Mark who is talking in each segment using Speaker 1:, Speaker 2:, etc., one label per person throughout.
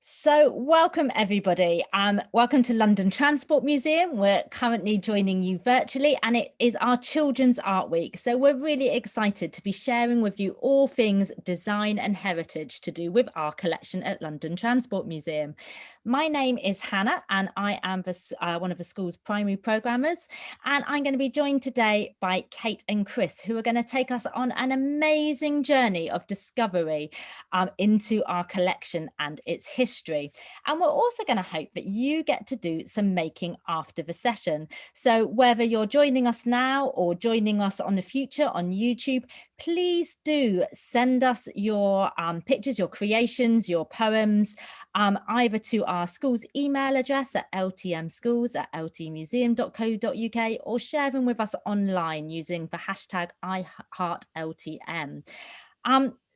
Speaker 1: So welcome everybody. Welcome to London Transport Museum. We're currently joining you virtually and it is our Children's Art Week. So we're really excited to be sharing with you all things design and heritage to do with our collection at London Transport Museum. My name is Hannah and I am one of the school's primary programmers, and I'm going to be joined today by Kate and Chris, who are going to take us on an amazing journey of discovery into our collection and its history. And we're also going to hope that you get to do some making after the session. So whether you're joining us now or joining us on the future on YouTube, please do send us your pictures, your creations, your poems, either to our school's email address at ltmschools@ltmuseum.co.uk or share them with us online using the hashtag #IHeartLTM.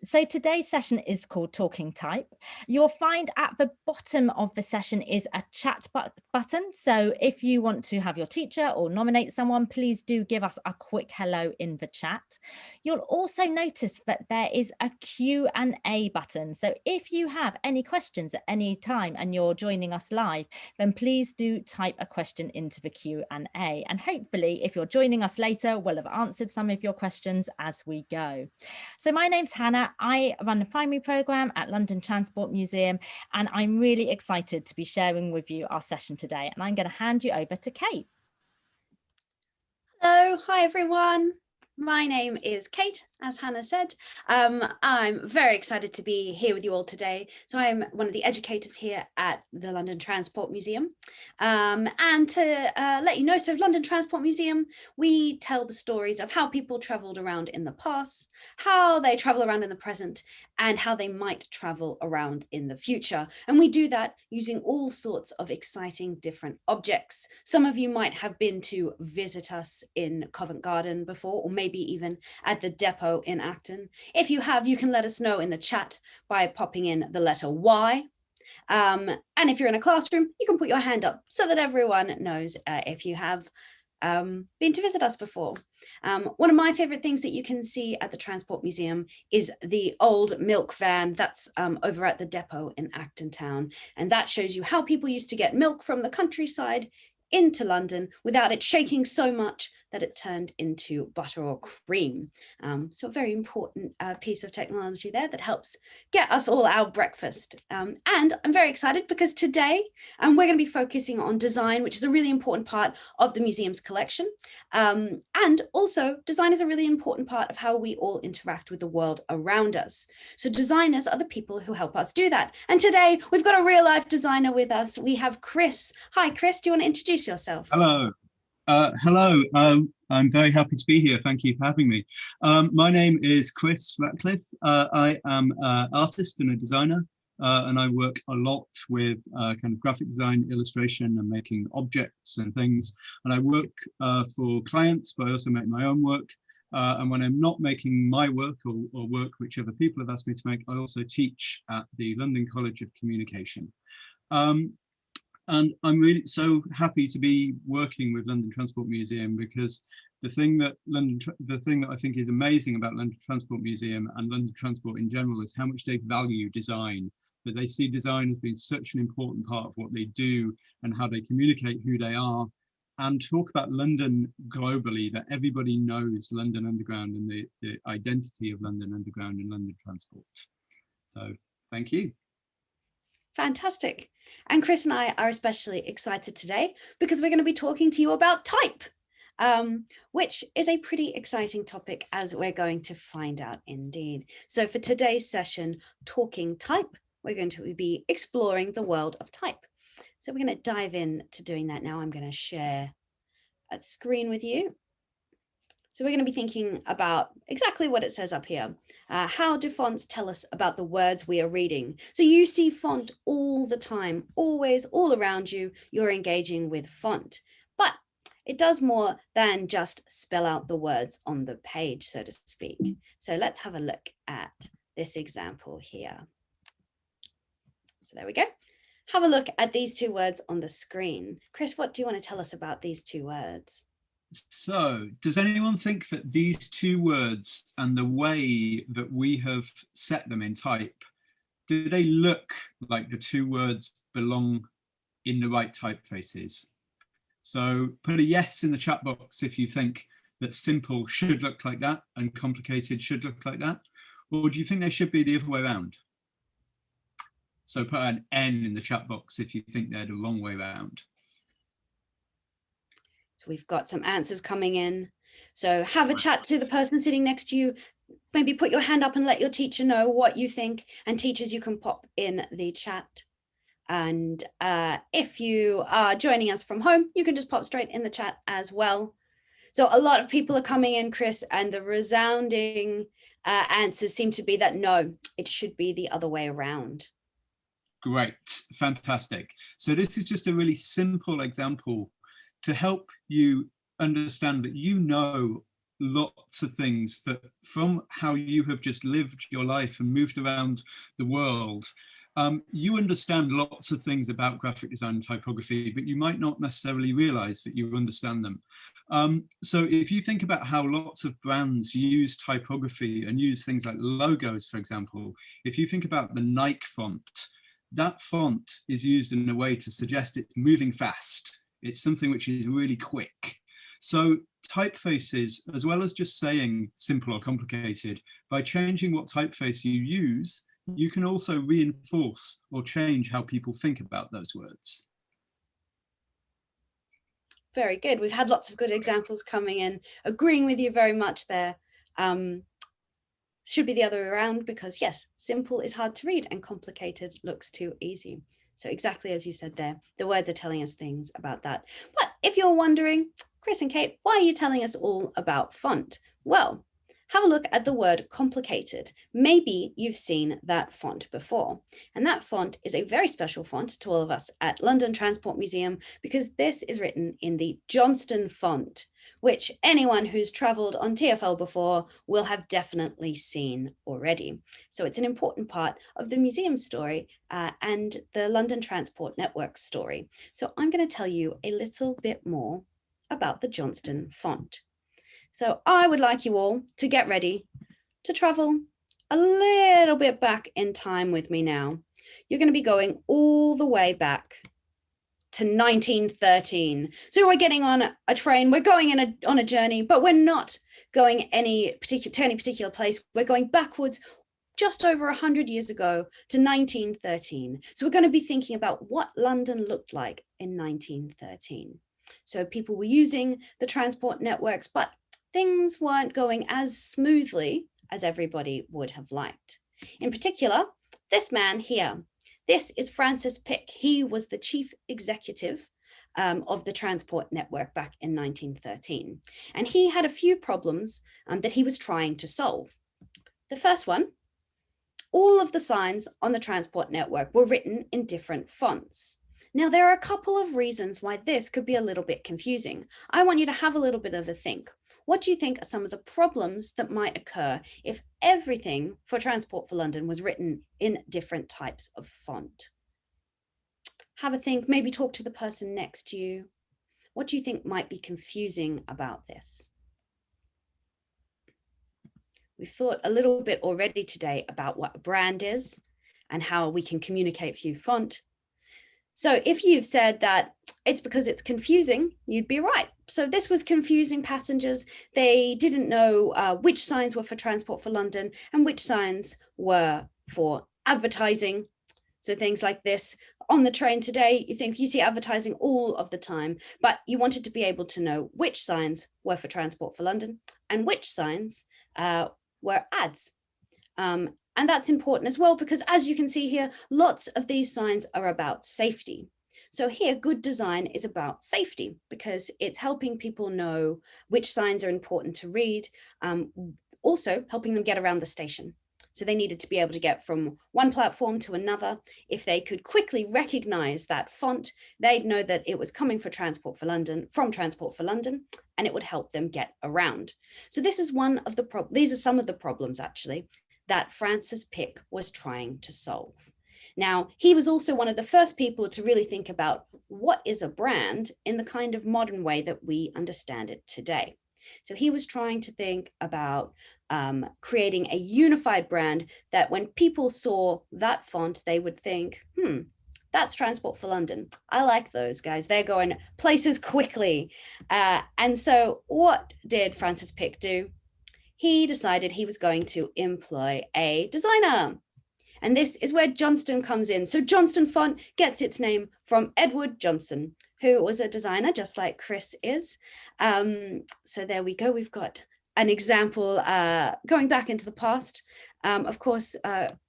Speaker 1: So today's session is called Talking Type. You'll find at the bottom of the session is a chat button. So if you want to have your teacher or nominate someone, please do give us a quick hello in the chat. You'll also notice that there is a Q&A button. So if you have any questions at any time and you're joining us live, then please do type a question into the Q&A. And hopefully, if you're joining us later, we'll have answered some of your questions as we go. So my name's Hannah. I run the primary programme at London Transport Museum, and I'm really excited to be sharing with you our session today. And I'm going to hand you over to Kate.
Speaker 2: Hello, hi everyone. My name is Kate, as Hannah said. I'm very excited to be here with you all today. So I'm one of the educators here at the London Transport Museum. And to let you know, so London Transport Museum, we tell the stories of how people travelled around in the past, how they travel around in the present, and how they might travel around in the future. And we do that using all sorts of exciting different objects. Some of you might have been to visit us in Covent Garden before, or maybe even at the depot in Acton. If you have, you can let us know in the chat by popping in the letter Y. And if you're in a classroom, you can put your hand up so that everyone knows if you have been to visit us before. One of my favorite things that you can see at the Transport Museum is the old milk van that's over at the depot in Acton Town. And that shows you how people used to get milk from the countryside into London without it shaking so much that it turned into butter or cream. So a very important piece of technology there that helps get us all our breakfast. And I'm very excited because today we're going to be focusing on design, which is a really important part of the museum's collection. And also design is a really important part of how we all interact with the world around us. So designers are the people who help us do that. And today we've got a real life designer with us. We have Chris. Hi, Chris, do you want to introduce yourself?
Speaker 3: Hello. Hello, I'm very happy to be here. Thank you for having me. My name is Chris Ratcliffe. I am an artist and a designer, and I work a lot with kind of graphic design, illustration, and making objects and things. And I work for clients, but I also make my own work. And when I'm not making my work or work which other people have asked me to make, I also teach at the London College of Communication. And I'm really so happy to be working with London Transport Museum, because the thing that I think is amazing about London Transport Museum and London Transport in general is how much they value design. That they see design as being such an important part of what they do and how they communicate who they are, and talk about London globally, that everybody knows London Underground and the identity of London Underground and London Transport. So thank you.
Speaker 2: Fantastic. And Chris and I are especially excited today because we're going to be talking to you about type, which is a pretty exciting topic, as we're going to find out indeed. So for today's session, Talking Type, we're going to be exploring the world of type. So we're going to dive in to doing that now. I'm going to share a screen with you. So we're going to be thinking about exactly what it says up here. How do fonts tell us about the words we are reading? So you see font all the time, always, all around you, you're engaging with font. But it does more than just spell out the words on the page, so to speak. So let's have a look at this example here. So there we go. Have a look at these two words on the screen. Chris, what do you want to tell us about these two words?
Speaker 3: So, does anyone think that these two words and the way that we have set them in type do they look like the two words belong in the right typefaces? So put a yes in the chat box if you think that simple should look like that and complicated should look like that. Or do you think they should be the other way around? So put an N in the chat box if you think they're the wrong way around.
Speaker 2: So we've got some answers coming in. So have a chat to the person sitting next to you. Maybe put your hand up and let your teacher know what you think. And teachers, you can pop in the chat. And if you are joining us from home, you can just pop straight in the chat as well. So a lot of people are coming in, Chris, and the resounding answers seem to be that no, it should be the other way around.
Speaker 3: Great, fantastic. So this is just a really simple example to help you understand that you know lots of things that from how you have just lived your life and moved around the world, you understand lots of things about graphic design and typography, but you might not necessarily realize that you understand them. So if you think about how lots of brands use typography and use things like logos, for example, if you think about the Nike font, that font is used in a way to suggest it's moving fast. It's something which is really quick. So typefaces, as well as just saying simple or complicated, by changing what typeface you use, you can also reinforce or change how people think about those words.
Speaker 2: Very good. We've had lots of good examples coming in, agreeing with you very much there. Should be the other way around because yes, simple is hard to read and complicated looks too easy. So exactly as you said there, the words are telling us things about that. But if you're wondering, Chris and Kate, why are you telling us all about font? Well, have a look at the word complicated. Maybe you've seen that font before. And that font is a very special font to all of us at London Transport Museum because this is written in the Johnston font, which anyone who's travelled on TfL before will have definitely seen already. So it's an important part of the museum story and the London Transport Network story. So I'm going to tell you a little bit more about the Johnston font. So I would like you all to get ready to travel a little bit back in time with me now. You're going to be going all the way back to 1913. So we're getting on a train, we're going on a journey, but we're not going to any particular place. We're going backwards just over 100 years ago to 1913. So we're going to be thinking about what London looked like in 1913. So people were using the transport networks, but things weren't going as smoothly as everybody would have liked. In particular, this man here. This is Francis Pick. He was the chief executive of the transport network back in 1913. And he had a few problems that he was trying to solve. The first one, all of the signs on the transport network were written in different fonts. Now, there are a couple of reasons why this could be a little bit confusing. I want you to have a little bit of a think. What do you think are some of the problems that might occur if everything for Transport for London was written in different types of font? Have a think, maybe talk to the person next to you. What do you think might be confusing about this? We've thought a little bit already today about what a brand is and how we can communicate through font. So if you've said that it's because it's confusing, you'd be right. So this was confusing passengers. They didn't know which signs were for Transport for London and which signs were for advertising. So things like this. On the train today, you see advertising all of the time, but you wanted to be able to know which signs were for Transport for London and which signs were ads. And that's important as well, because as you can see here, lots of these signs are about safety. So here, good design is about safety because it's helping people know which signs are important to read, also helping them get around the station. So they needed to be able to get from one platform to another. If they could quickly recognize that font, they'd know that it was coming from Transport for London, and it would help them get around. So this is one of the these are some of the problems actually that Francis Pick was trying to solve. Now, he was also one of the first people to really think about what is a brand in the kind of modern way that we understand it today. So he was trying to think about creating a unified brand that when people saw that font, they would think, that's Transport for London. I like those guys. They're going places quickly. And so what did Francis Pick do? He decided he was going to employ a designer. And this is where Johnston comes in. So Johnston font gets its name from Edward Johnston, who was a designer just like Chris is. So there we go. We've got an example going back into the past. Of course,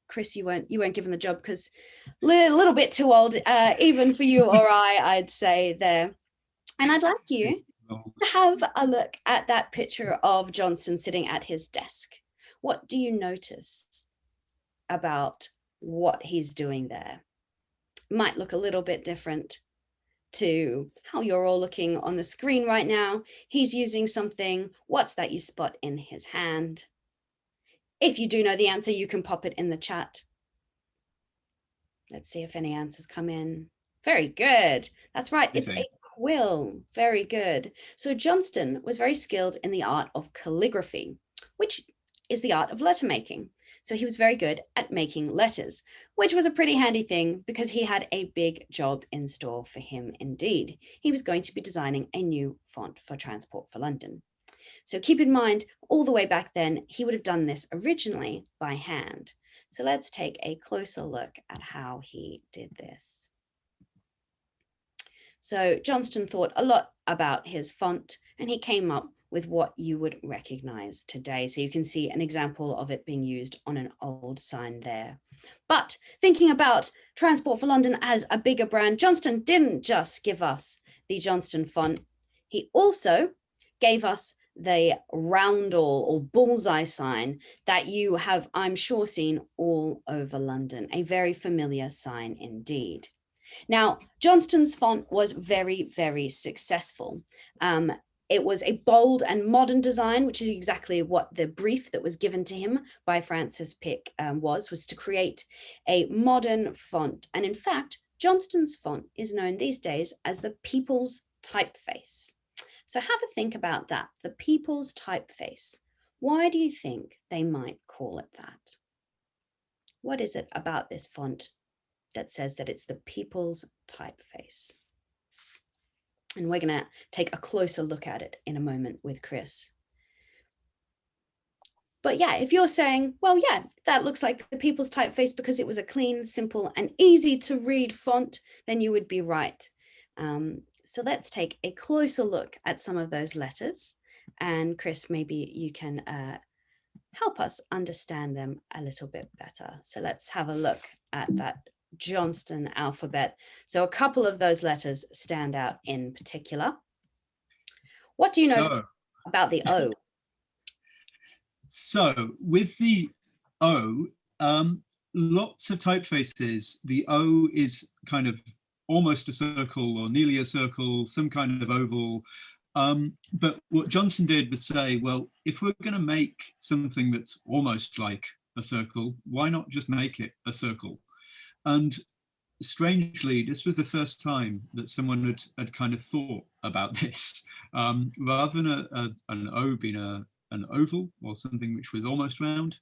Speaker 2: Chris, you weren't given the job because a little bit too old, even for you or I'd say there. And I'd like you to have a look at that picture of Johnston sitting at his desk. What do you notice about what he's doing there? Might look a little bit different to how you're all looking on the screen right now. He's using something. What's that you spot in his hand? If you do know the answer, you can pop it in the chat. Let's see if any answers come in. Very good. That's right. It's a quill. Very good. So Johnston was very skilled in the art of calligraphy, which is the art of letter making. So he was very good at making letters, which was a pretty handy thing because he had a big job in store for him indeed. He was going to be designing a new font for Transport for London. So keep in mind, all the way back then, he would have done this originally by hand. So let's take a closer look at how he did this. So Johnston thought a lot about his font and he came up with what you would recognize today. So you can see an example of it being used on an old sign there. But thinking about Transport for London as a bigger brand, Johnston didn't just give us the Johnston font. He also gave us the roundel or bullseye sign that you have, I'm sure, seen all over London, a very familiar sign indeed. Now, Johnston's font was very, very successful. It was a bold and modern design, which is exactly what the brief that was given to him by Francis Pick was to create a modern font. And in fact, Johnston's font is known these days as the People's Typeface. So have a think about that, the People's Typeface. Why do you think they might call it that? What is it about this font that says that it's the People's Typeface? And we're going to take a closer look at it in a moment with Chris. But yeah, if you're saying, well, yeah, that looks like the People's Typeface because it was a clean, simple, and easy to read font, then you would be right. So let's take a closer look at some of those letters. And Chris, maybe you can help us understand them a little bit better. So let's have a look at that Johnston alphabet. So a couple of those letters stand out in particular. What do you know about the O?
Speaker 3: So with the O, lots of typefaces, the O is kind of almost a circle or nearly a circle, some kind of oval. But what Johnston did was say, well, if we're going to make something that's almost like a circle, why not just make it a circle? And strangely, this was the first time that someone had kind of thought about this, rather than an O being an oval or something which was almost round,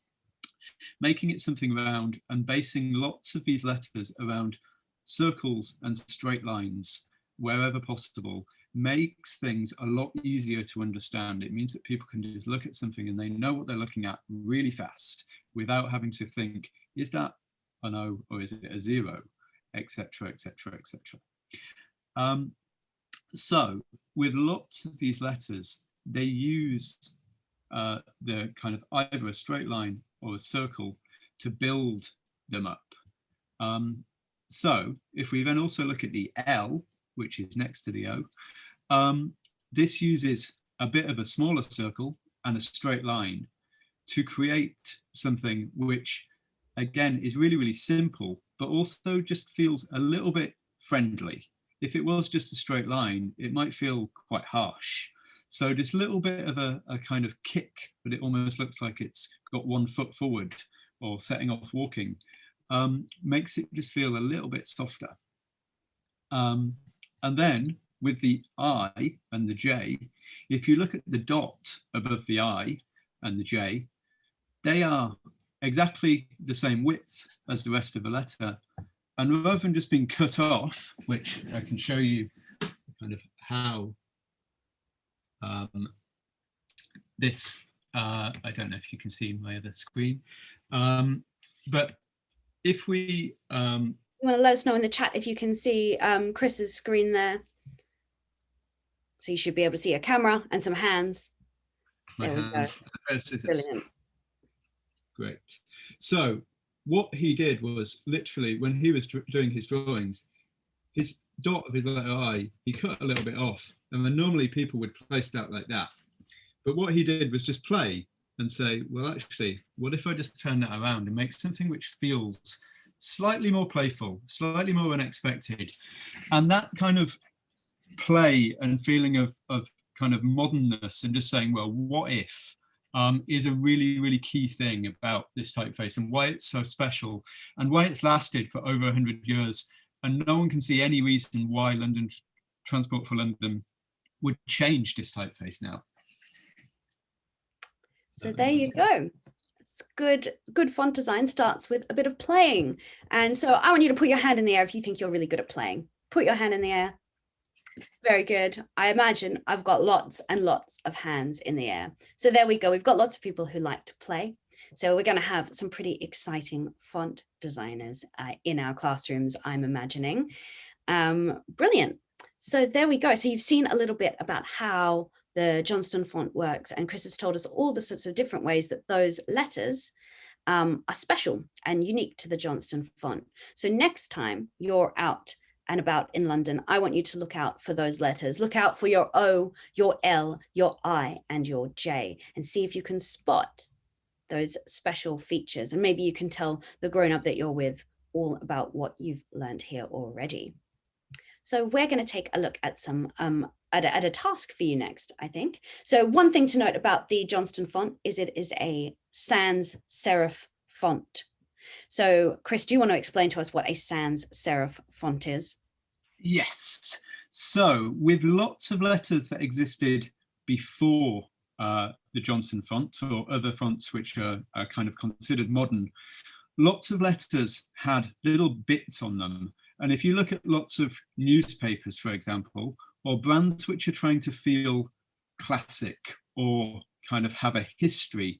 Speaker 3: making it something round and basing lots of these letters around circles and straight lines wherever possible makes things a lot easier to understand. It means that people can just look at something and they know what they're looking at really fast without having to think, is that an O or is it a zero, etc., etc., etc. So with lots of these letters, they use the kind of either a straight line or a circle to build them up. So if we then also look at the L, which is next to the O, this uses a bit of a smaller circle and a straight line to create something which, again, is really, really simple, but also just feels a little bit friendly. If it was just a straight line, it might feel quite harsh. So this little bit of a kind of kick, but it almost looks like it's got one foot forward or setting off walking, makes it just feel a little bit softer. And then with the I and the J, if you look at the dot above the I and the J, they are exactly the same width as the rest of the letter. And rather than just being cut off, which I can show you kind of how this, I don't know if you can see my other screen, but if we...
Speaker 2: you want to let us know in the chat if you can see Chris's screen there. So you should be able to see a camera and some hands. There we go. Brilliant.
Speaker 3: Great. So what he did was literally, when he was doing his drawings, his dot of his letter I, he cut a little bit off. And then normally people would place that like that. But what he did was just play and say, well, actually, what if I just turn that around and make something which feels slightly more playful, slightly more unexpected. And that kind of play and feeling of kind of modernness and just saying, well, what if, is a really, really key thing about this typeface and why it's so special and why it's lasted for over 100 years. And no one can see any reason why London Transport for London would change this typeface now.
Speaker 2: So there you go. It's good font design starts with a bit of playing. And so I want you to put your hand in the air if you think you're really good at playing. Put your hand in the air. Very good. I imagine I've got lots and lots of hands in the air. So there we go. We've got lots of people who like to play. So we're going to have some pretty exciting font designers in our classrooms, I'm imagining. Brilliant. So there we go. So you've seen a little bit about how the Johnston font works, and Chris has told us all the sorts of different ways that those letters are special and unique to the Johnston font. So next time you're out and about in London, I want you to look out for those letters. Look out for your O, your L, your I, and your J, and see if you can spot those special features. And maybe you can tell the grown-up that you're with all about what you've learned here already. So we're going to take a look at some at a task for you next, I think. So one thing to note about the Johnston font is it is a sans serif font. So Chris, do you want to explain to us what a sans serif font is?
Speaker 3: Yes. So with lots of letters that existed before the Johnston font or other fonts which are kind of considered modern, lots of letters had little bits on them. And if you look at lots of newspapers, for example, or brands which are trying to feel classic or kind of have a history,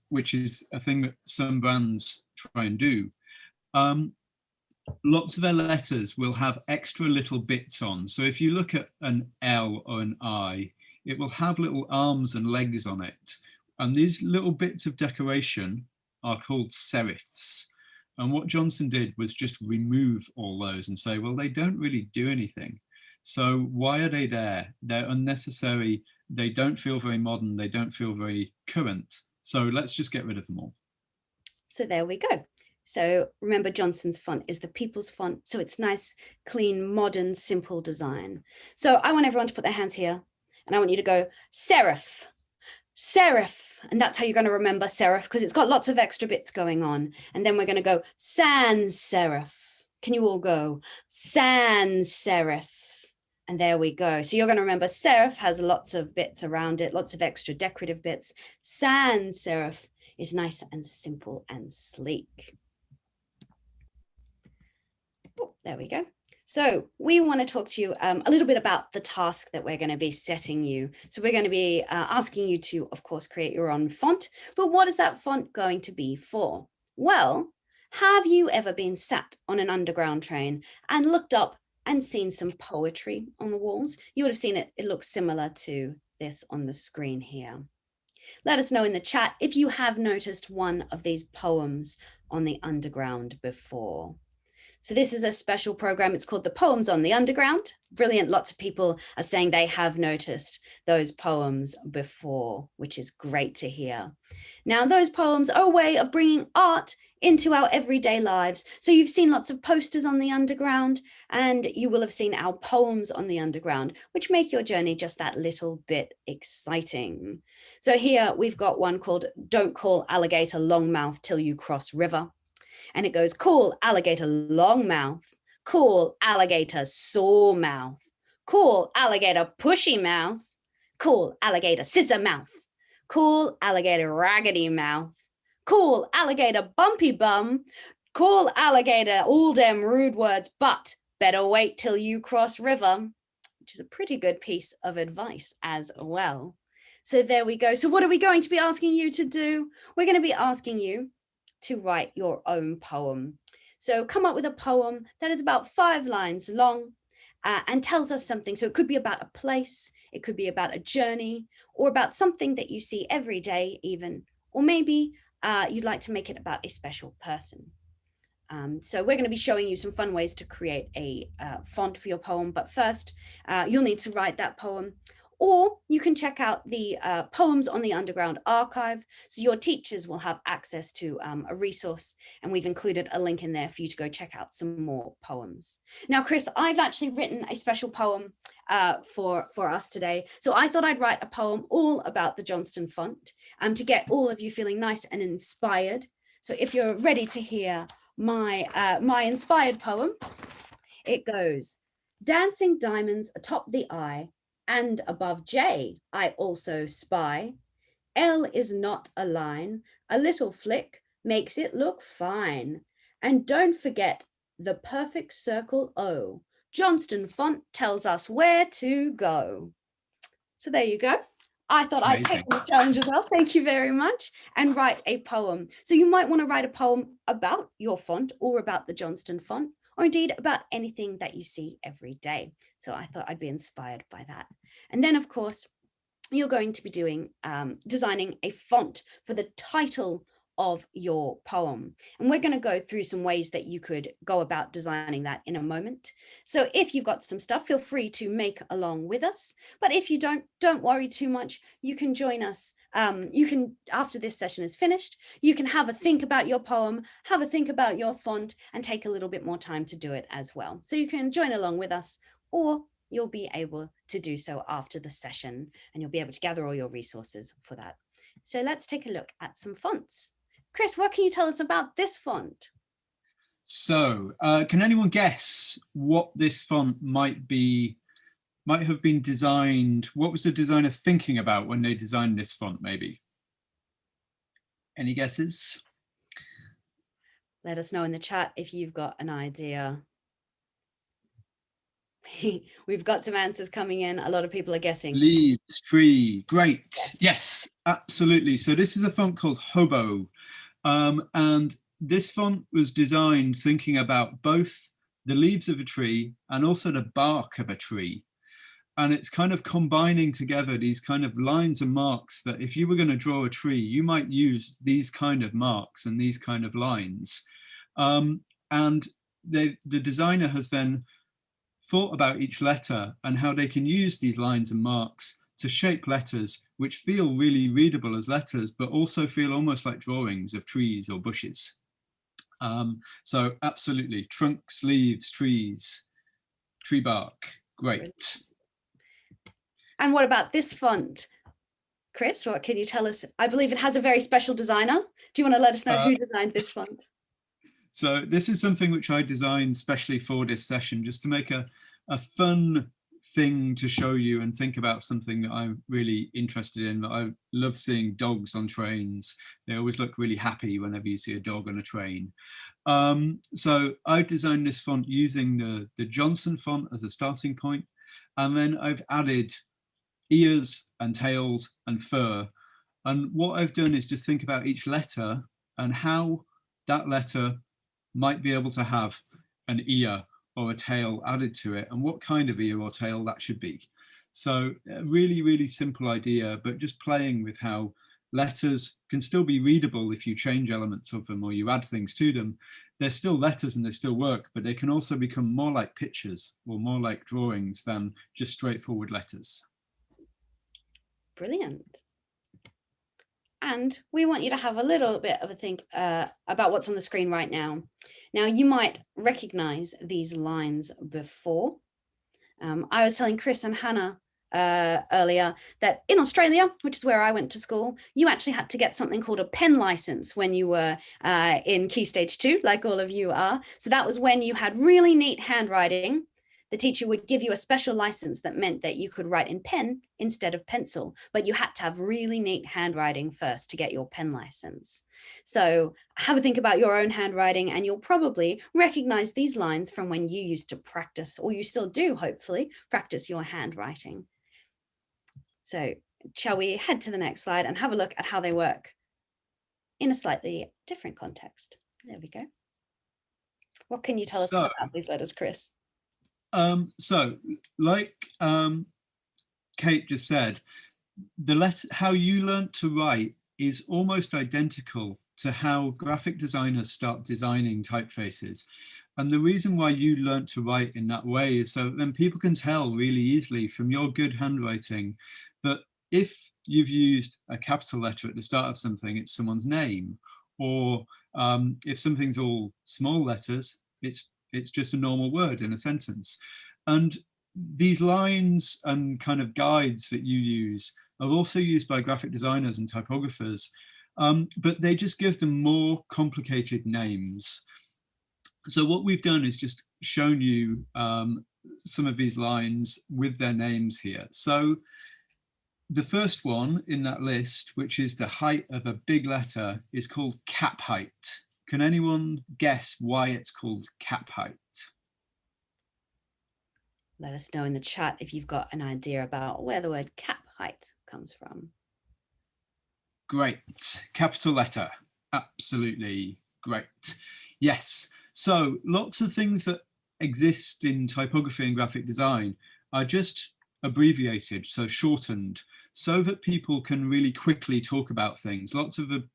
Speaker 3: which is a thing that some brands try and do, lots of their letters will have extra little bits on. So if you look at an L or an I, it will have little arms and legs on it. And these little bits of decoration are called serifs. And what Johnston did was just remove all those and say, well, they don't really do anything. So why are they there? They're unnecessary. They don't feel very modern. They don't feel very current. So let's just get rid of them all. So
Speaker 2: there we go. So remember, Johnston's font is the people's font. So it's nice, clean, modern, simple design. So I want everyone to put their hands here and I want you to go serif. Serif, and that's how you're going to remember serif because it's got lots of extra bits going on. And then we're going to go sans serif. Can you all go sans serif? And there we go. So you're going to remember serif has lots of bits around it, lots of extra decorative bits. Sans serif is nice and simple and sleek. Oh, there we go. So we want to talk to you a little bit about the task that we're going to be setting you. So we're going to be asking you to, of course, create your own font. But what is that font going to be for? Well, have you ever been sat on an underground train and looked up and seen some poetry on the walls? You would have seen it. It looks similar to this on the screen here. Let us know in the chat if you have noticed one of these poems on the underground before. So this is a special program. It's called the Poems on the Underground. Brilliant. Lots of people are saying they have noticed those poems before, which is great to hear. Now, those poems are a way of bringing art into our everyday lives. So you've seen lots of posters on the underground, and you will have seen our poems on the underground, which make your journey just that little bit exciting. So here we've got one called Don't Call Alligator Longmouth Till You Cross River. And it goes, call alligator long mouth, call alligator sore mouth, Cool alligator pushy mouth. Cool alligator scissor mouth. Cool alligator raggedy mouth. Cool alligator bumpy bum. Cool alligator all them rude words, but better wait till you cross river, which is a pretty good piece of advice as well. So there we go. So what are we going to be asking you to do? We're going to be asking you to write your own poem. So come up with a poem that is about 5 lines long and tells us something. So it could be about a place, it could be about a journey, or about something that you see every day even, or maybe you'd like to make it about a special person. So we're going to be showing you some fun ways to create a font for your poem. But first, you'll need to write that poem, or you can check out the poems on the Underground Archive. So your teachers will have access to a resource, and we've included a link in there for you to go check out some more poems. Now, Chris, I've actually written a special poem for us today. So I thought I'd write a poem all about the Johnston font to get all of you feeling nice and inspired. So if you're ready to hear my inspired poem, it goes: dancing diamonds atop the I, and above J I also spy. L is not a line, a little flick makes it look fine. And don't forget the perfect circle O. Johnston font tells us where to go. So there you go. I thought I'd take the challenge as well. Thank you very much. And write a poem. So you might want to write a poem about your font, or about the Johnston font, or indeed about anything that you see every day. So I thought I'd be inspired by that. And then, of course, you're going to be doing designing a font for the title of your poem. And we're going to go through some ways that you could go about designing that in a moment. So if you've got some stuff, feel free to make along with us. But if you don't worry too much. You can join us. You can, after this session is finished, you can have a think about your poem, have a think about your font, and take a little bit more time to do it as well. So you can join along with us, or you'll be able to do so after the session, and you'll be able to gather all your resources for that. So let's take a look at some fonts. Chris, what can you tell us about this font?
Speaker 3: So can anyone guess what this font might have been designed? What was the designer thinking about when they designed this font, maybe? Any guesses?
Speaker 2: Let us know in the chat if you've got an idea. We've got some answers coming in. A lot of people are guessing.
Speaker 3: Leaves, tree, great. Yes, absolutely. So this is a font called Hobo. And this font was designed thinking about both the leaves of a tree and also the bark of a tree. And it's kind of combining together these kind of lines and marks that if you were going to draw a tree, you might use these kind of marks and these kind of lines. And the designer has then thought about each letter and how they can use these lines and marks to shape letters which feel really readable as letters, but also feel almost like drawings of trees or bushes. So absolutely, trunks, leaves, trees, tree bark, great.
Speaker 2: And what about this font? Chris, what can you tell us? I believe it has a very special designer. Do you want to let us know who designed this font?
Speaker 3: So this is something which I designed specially for this session, just to make a fun thing to show you and think about something that I'm really interested in. I love seeing dogs on trains. They always look really happy whenever you see a dog on a train. So I designed this font using the Johnston font as a starting point, and then I've added ears and tails and fur. And what I've done is just think about each letter and how that letter might be able to have an ear or a tail added to it, and what kind of ear or tail that should be. So a really, really simple idea, but just playing with how letters can still be readable if you change elements of them or you add things to them. They're still letters and they still work, but they can also become more like pictures or more like drawings than just straightforward letters.
Speaker 2: Brilliant. And we want you to have a little bit of a think about what's on the screen right now. Now, you might recognize these lines before. I was telling Chris and Hannah earlier that in Australia, which is where I went to school, you actually had to get something called a pen license when you were in Key Stage 2, like all of you are. So that was when you had really neat handwriting the teacher would give you a special license that meant that you could write in pen instead of pencil, but you had to have really neat handwriting first to get your pen license. So have a think about your own handwriting, and you'll probably recognize these lines from when you used to practice, or you still do, hopefully, practice your handwriting. So shall we head to the next slide and have a look at how they work in a slightly different context? There we go. What can you tell us about these letters, Chris?
Speaker 3: So like Kate just said, how you learnt to write is almost identical to how graphic designers start designing typefaces. And the reason why you learnt to write in that way is so then people can tell really easily from your good handwriting that if you've used a capital letter at the start of something, it's someone's name. Or if something's all small letters, it's just a normal word in a sentence. And these lines and kind of guides that you use are also used by graphic designers and typographers, but they just give them more complicated names. So what we've done is just shown you some of these lines with their names here. So the first one in that list, which is the height of a big letter, is called cap height. Can anyone guess why it's called cap height?
Speaker 2: Let us know in the chat if you've got an idea about where the word cap height comes from.
Speaker 3: Great. Capital letter. Absolutely great. Yes. So lots of things that exist in typography and graphic design are just abbreviated, so shortened, so that people can really quickly talk about things. Lots of the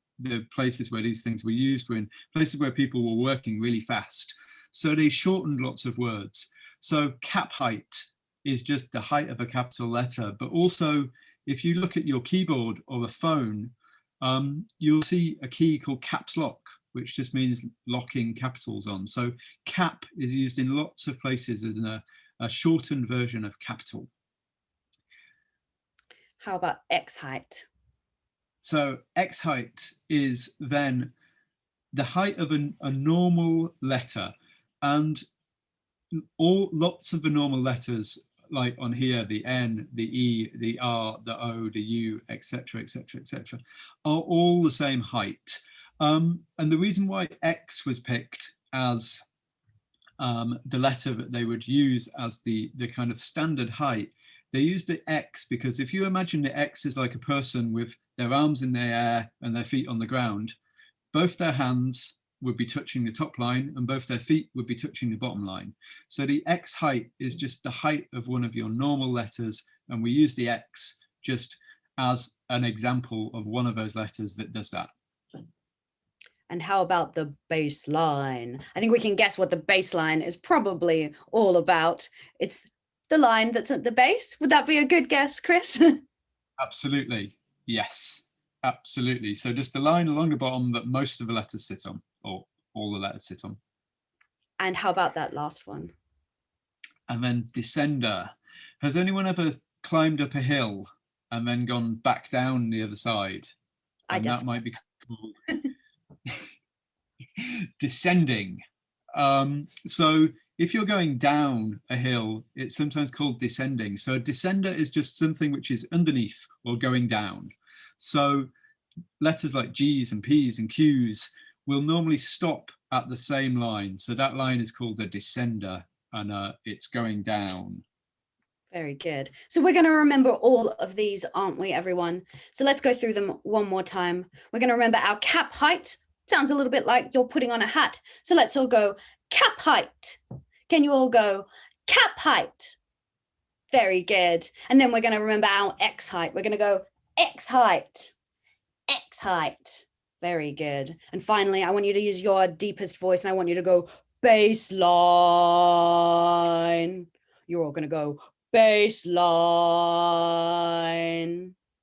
Speaker 3: places where these things were used were in places where people were working really fast. So they shortened lots of words. So cap height is just the height of a capital letter, but also if you look at your keyboard or a phone, you'll see a key called caps lock, which just means locking capitals on. So cap is used in lots of places as a shortened version of capital.
Speaker 2: How about X height?
Speaker 3: So X height is then the height of a normal letter, and lots of the normal letters, like on here, the N, the E, the R, the O, the U, etc., etc., etc., are all the same height. And the reason why X was picked as the letter that they would use as the kind of standard height, they used the X because if you imagine the X is like a person with their arms in the air and their feet on the ground, both their hands would be touching the top line and both their feet would be touching the bottom line. So the X height is just the height of one of your normal letters, and we use the X just as an example of one of those letters that does that.
Speaker 2: And how about the baseline? I think we can guess what the baseline is probably all about. It's the line that's at the base. Would that be a good guess, Chris?
Speaker 3: Absolutely. Yes, absolutely. So just the line along the bottom that most of the letters sit on, or all the letters sit on.
Speaker 2: And how about that last one?
Speaker 3: And then descender. Has anyone ever climbed up a hill and then gone back down the other side? And that might be called descending. So if you're going down a hill, it's sometimes called descending. So a descender is just something which is underneath or going down. So letters like G's and P's and Q's will normally stop at the same line. So that line is called a descender, and it's going down.
Speaker 2: Very good. So we're going to remember all of these, aren't we, everyone? So let's go through them one more time. We're going to remember our cap height. Sounds a little bit like you're putting on a hat. So let's all go cap height. Can you all go cap height? Very good. And then we're going to remember our X height. We're going to go X height. X height. Very good. And finally, I want you to use your deepest voice and I want you to go baseline. You're all going to go baseline.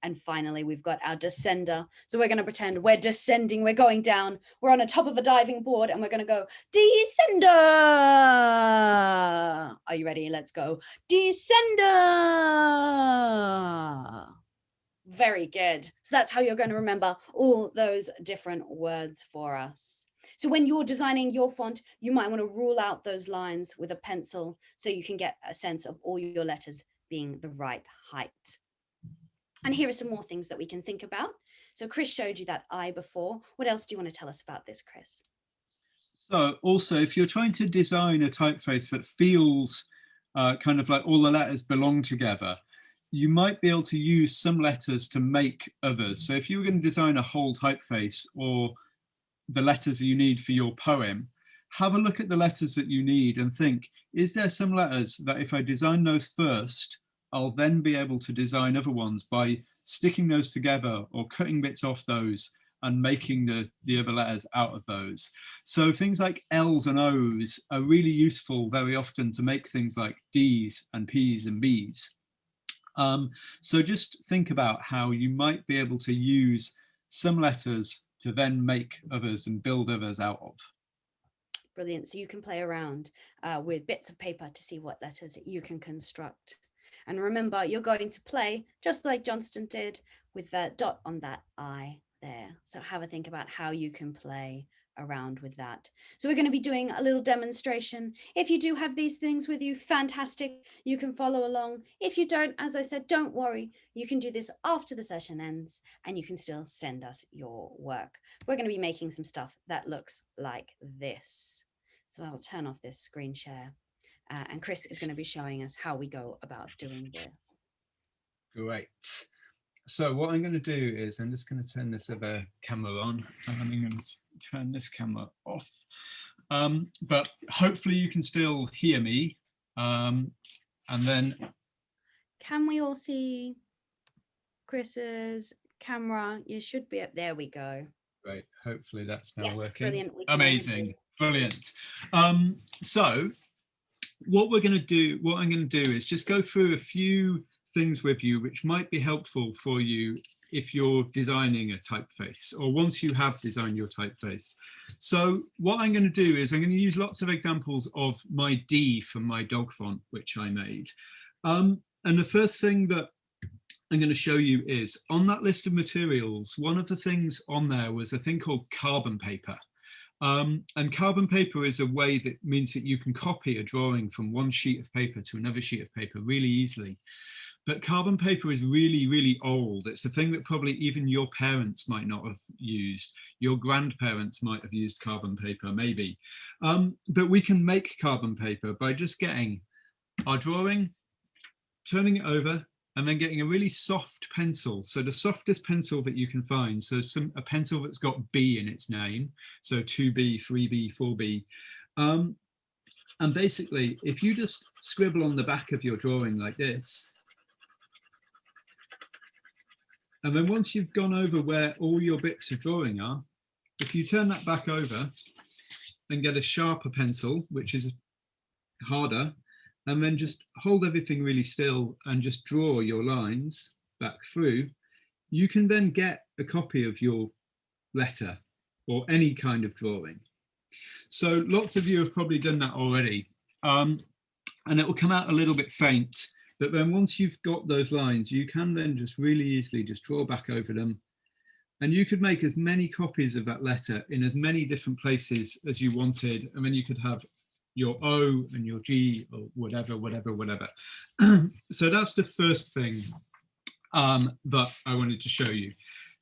Speaker 2: And finally, we've got our descender. So we're going to pretend we're descending, we're going down, we're on the top of a diving board and we're going to go descender. Are you ready? Let's go descender. Very good. So that's how you're going to remember all those different words for us. So when you're designing your font, you might want to rule out those lines with a pencil so you can get a sense of all your letters being the right height. And here are some more things that we can think about. So Chris showed you that I before. What else do you want to tell us about this, Chris?
Speaker 3: So also, if you're trying to design a typeface that feels kind of like all the letters belong together, you might be able to use some letters to make others. So if you were going to design a whole typeface or the letters you need for your poem, have a look at the letters that you need and think, is there some letters that if I design those first, I'll then be able to design other ones by sticking those together or cutting bits off those and making the other letters out of those. So things like L's and O's are really useful very often to make things like D's and P's and B's. So just think about how you might be able to use some letters to then make others and build others out of.
Speaker 2: Brilliant. So you can play around with bits of paper to see what letters you can construct. And remember, you're going to play just like Johnston did with that dot on that I there. So have a think about how you can play around with that. So we're going to be doing a little demonstration. If you do have these things with you, fantastic. You can follow along. If you don't, as I said, don't worry. You can do this after the session ends and you can still send us your work. We're going to be making some stuff that looks like this. So I'll turn off this screen share and Chris is going to be showing us how we go about doing this.
Speaker 3: Great. So what I'm going to do is I'm just going to turn this other camera on and I'm going to turn this camera off. But hopefully you can still hear me. And then...
Speaker 2: Can we all see Chris's camera? You should be up. There we go.
Speaker 3: Great. Hopefully that's now
Speaker 2: yes,
Speaker 3: working.
Speaker 2: Brilliant.
Speaker 3: Amazing. Brilliant. So what I'm going to do is just go through a few things with you which might be helpful for you if you're designing a typeface or once you have designed your typeface. So what I'm going to do is I'm going to use lots of examples of my D from my dog font which I made. And the first thing that I'm going to show you is on that list of materials, one of the things on there was a thing called carbon paper. And carbon paper is a way that means that you can copy a drawing from one sheet of paper to another sheet of paper really easily. But carbon paper is really, really old. It's a thing that probably even your parents might not have used. Your grandparents might have used carbon paper, maybe. But we can make carbon paper by just getting our drawing, turning it over, and then getting a really soft pencil. So the softest pencil that you can find. So a pencil that's got B in its name. So 2B, 3B, 4B. And basically, if you just scribble on the back of your drawing like this, and then once you've gone over where all your bits of drawing are, if you turn that back over and get a sharper pencil, which is harder, and then just hold everything really still and just draw your lines back through, you can then get a copy of your letter or any kind of drawing. So lots of you have probably done that already. And it will come out a little bit faint, but then once you've got those lines, you can then just really easily just draw back over them. And you could make as many copies of that letter in as many different places as you wanted. And then you could have your O and your G or whatever. So that's the first thing that I wanted to show you.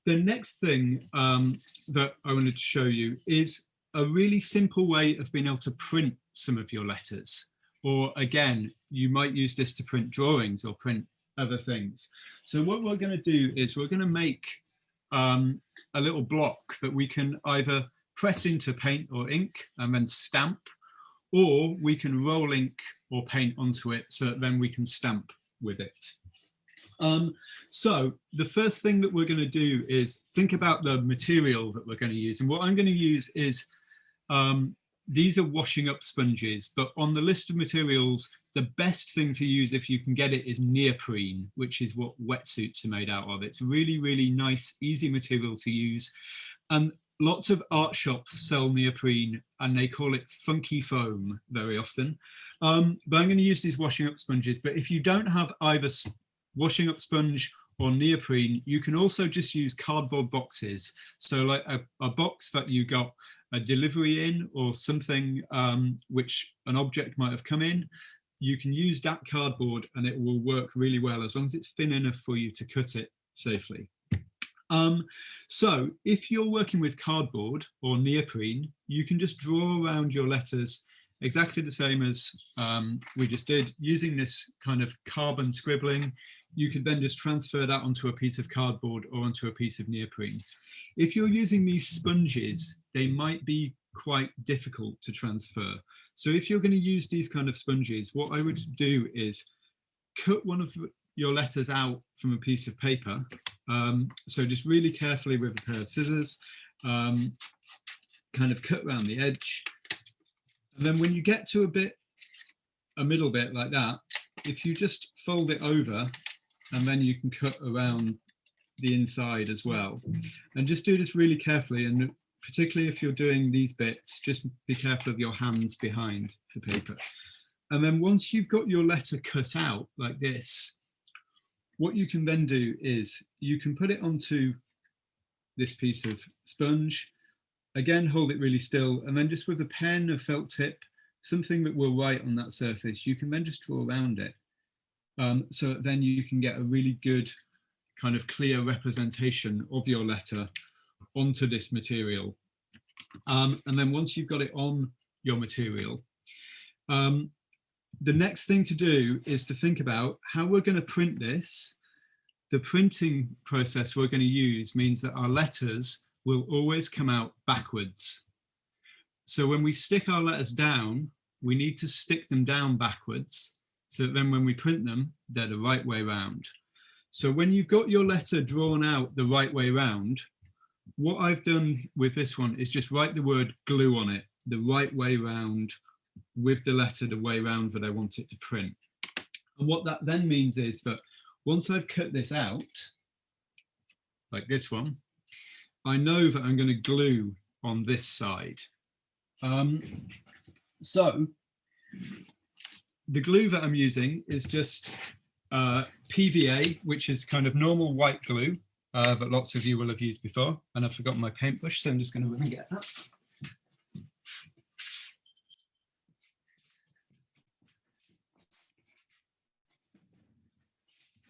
Speaker 3: The next thing that I wanted to show you is a really simple way of being able to print some of your letters. Or again, you might use this to print drawings or print other things. So what we're going to do is we're going to make a little block that we can either press into paint or ink and then stamp, or we can roll ink or paint onto it so that then we can stamp with it. So the first thing that we're going to do is think about the material that we're going to use. And what I'm going to use is, these are washing up sponges, but on the list of materials, the best thing to use if you can get it is neoprene, which is what wetsuits are made out of. It's really, really nice, easy material to use. And lots of art shops sell neoprene and they call it funky foam very often. But I'm going to use these washing up sponges. But if you don't have either washing up sponge or neoprene, you can also just use cardboard boxes. So like a box that you got a delivery in, or something which an object might have come in, you can use that cardboard and it will work really well as long as it's thin enough for you to cut it safely. So if you're working with cardboard or neoprene, you can just draw around your letters exactly the same as we just did, using this kind of carbon scribbling. You could then just transfer that onto a piece of cardboard or onto a piece of neoprene. If you're using these sponges, they might be quite difficult to transfer. So if you're going to use these kind of sponges, what I would do is cut one of your letters out from a piece of paper. So just really carefully with a pair of scissors, kind of cut around the edge. And then when you get to a middle bit like that, if you just fold it over, and then you can cut around the inside as well. And just do this really carefully, and particularly if you're doing these bits, just be careful of your hands behind the paper. And then once you've got your letter cut out like this, what you can then do is you can put it onto this piece of sponge, again, hold it really still, and then just with a pen, a felt tip, something that will write on that surface, you can then just draw around it. So then you can get a really good kind of clear representation of your letter onto this material. And then once you've got it on your material, the next thing to do is to think about how we're going to print this. The printing process we're going to use means that our letters will always come out backwards. So when we stick our letters down, we need to stick them down backwards. So then when we print them, they're the right way round. So when you've got your letter drawn out the right way round, what I've done with this one is just write the word glue on it, the right way round, with the letter the way round that I want it to print. And what that then means is that once I've cut this out, like this one, I know that I'm going to glue on this side. So the glue that I'm using is just PVA, which is kind of normal white glue that lots of you will have used before. And I've forgotten my paintbrush, so I'm just going to run and get that.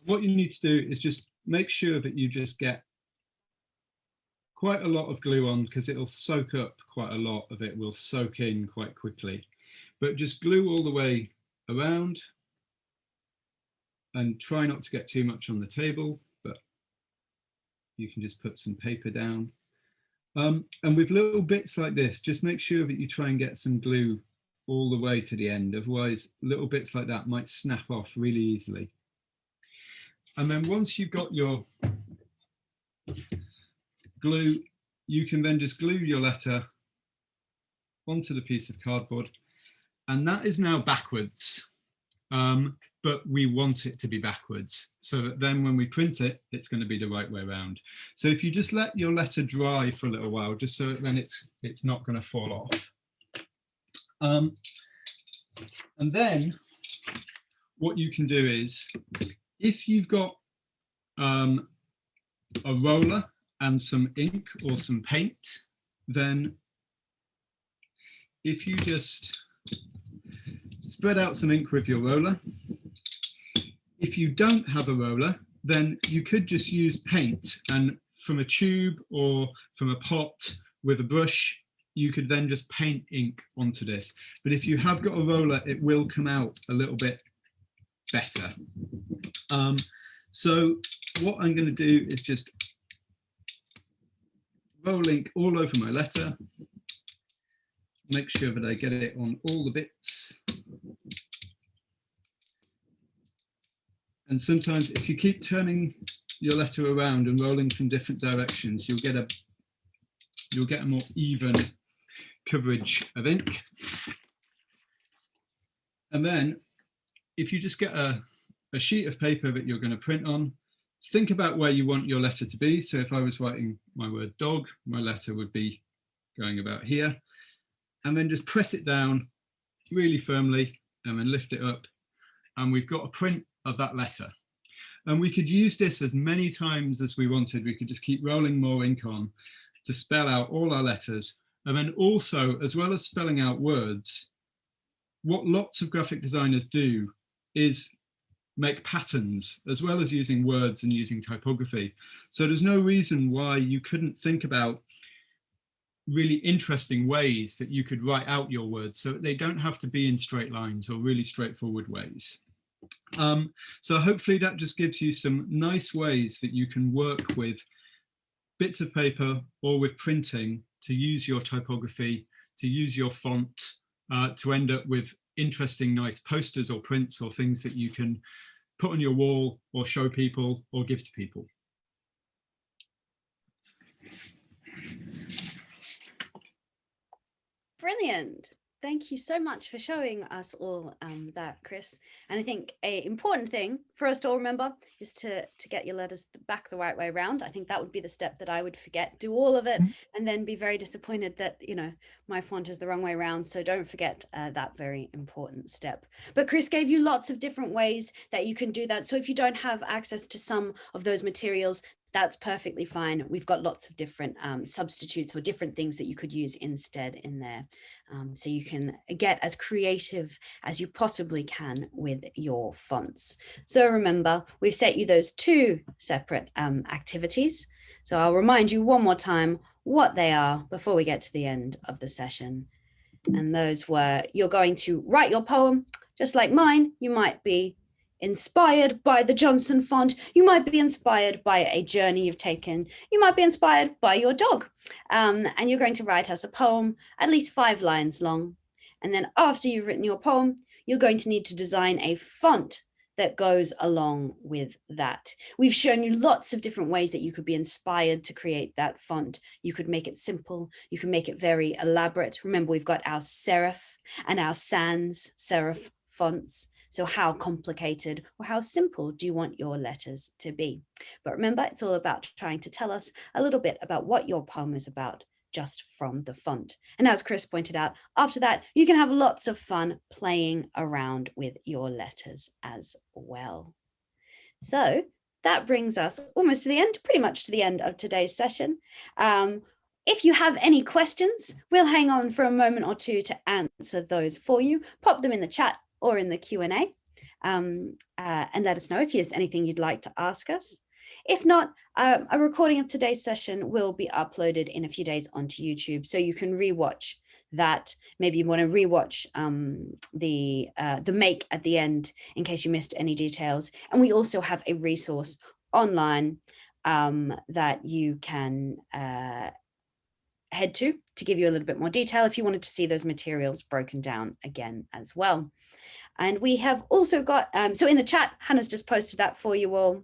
Speaker 3: What you need to do is just make sure that you just get quite a lot of glue on, because it'll soak up quite a lot of it, will soak in quite quickly. But just glue all the way around and try not to get too much on the table, but you can just put some paper down. And with little bits like this, just make sure that you try and get some glue all the way to the end. Otherwise, little bits like that might snap off really easily. And then once you've got your glue, you can then just glue your letter onto the piece of cardboard. And that is now backwards, but we want it to be backwards, so that then when we print it, it's going to be the right way around. So if you just let your letter dry for a little while, just so that then it's not going to fall off. And then what you can do is, if you've got a roller and some ink or some paint, then if you just spread out some ink with your roller. If you don't have a roller, then you could just use paint, and from a tube or from a pot with a brush, you could then just paint ink onto this. But if you have got a roller, it will come out a little bit better. So what I'm going to do is just roll ink all over my letter, make sure that I get it on all the bits. And sometimes if you keep turning your letter around and rolling from different directions, you'll get a more even coverage of ink. And then if you just get a sheet of paper that you're going to print on, think about where you want your letter to be. So if I was writing my word dog, my letter would be going about here. And then just press it down really firmly and then lift it up. And we've got a print of that letter. And we could use this as many times as we wanted. We could just keep rolling more ink on to spell out all our letters. And then also, as well as spelling out words, what lots of graphic designers do is make patterns, as well as using words and using typography. So there's no reason why you couldn't think about really interesting ways that you could write out your words, so they don't have to be in straight lines or really straightforward ways. So hopefully that just gives you some nice ways that you can work with bits of paper or with printing to use your typography, to use your font, to end up with interesting, nice posters or prints or things that you can put on your wall or show people or give to people.
Speaker 2: Brilliant. Thank you so much for showing us all that, Chris. And I think an important thing for us to all remember is to get your letters back the right way around. I think that would be the step that I would forget. Do all of it and then be very disappointed that, you know, my font is the wrong way around. So don't forget that very important step. But Chris gave you lots of different ways that you can do that. So if you don't have access to some of those materials, that's perfectly fine. We've got lots of different substitutes or different things that you could use instead in there. So you can get as creative as you possibly can with your fonts. So remember, we've set you those two separate activities. So I'll remind you one more time what they are before we get to the end of the session. And those were, you're going to write your poem, just like mine. You might be inspired by the Johnston font. You might be inspired by a journey you've taken. You might be inspired by your dog. And you're going to write us a poem, at least 5 lines long. And then after you've written your poem, you're going to need to design a font that goes along with that. We've shown you lots of different ways that you could be inspired to create that font. You could make it simple. You can make it very elaborate. Remember, we've got our serif and our sans serif fonts. So how complicated or how simple do you want your letters to be? But remember, it's all about trying to tell us a little bit about what your poem is about just from the font. And as Chris pointed out, after that, you can have lots of fun playing around with your letters as well. So that brings us almost to the end, pretty much to the end of today's session. If you have any questions, we'll hang on for a moment or two to answer those for you. Pop them in the chat or in the Q&A, and let us know if there's anything you'd like to ask us. If not, a recording of today's session will be uploaded in a few days onto YouTube, so you can rewatch that. Maybe you want to rewatch the make at the end in case you missed any details. And we also have a resource online that you can head to give you a little bit more detail if you wanted to see those materials broken down again as well. And we have also got, so in the chat, Hannah's just posted that for you all.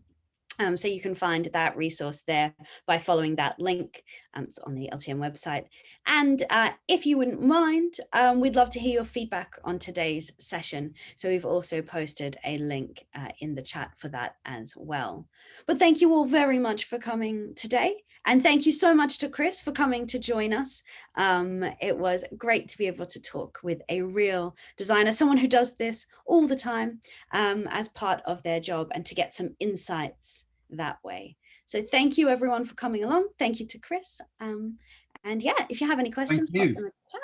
Speaker 2: So you can find that resource there by following that link. It's on the LTM website. And if you wouldn't mind, we'd love to hear your feedback on today's session. So we've also posted a link in the chat for that as well. But thank you all very much for coming today. And thank you so much to Chris for coming to join us. It was great to be able to talk with a real designer, someone who does this all the time as part of their job, and to get some insights that way. So thank you everyone for coming along. Thank you to Chris. And yeah, if you have any questions, pop them in the chat.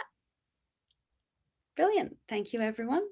Speaker 2: Brilliant. Thank you everyone.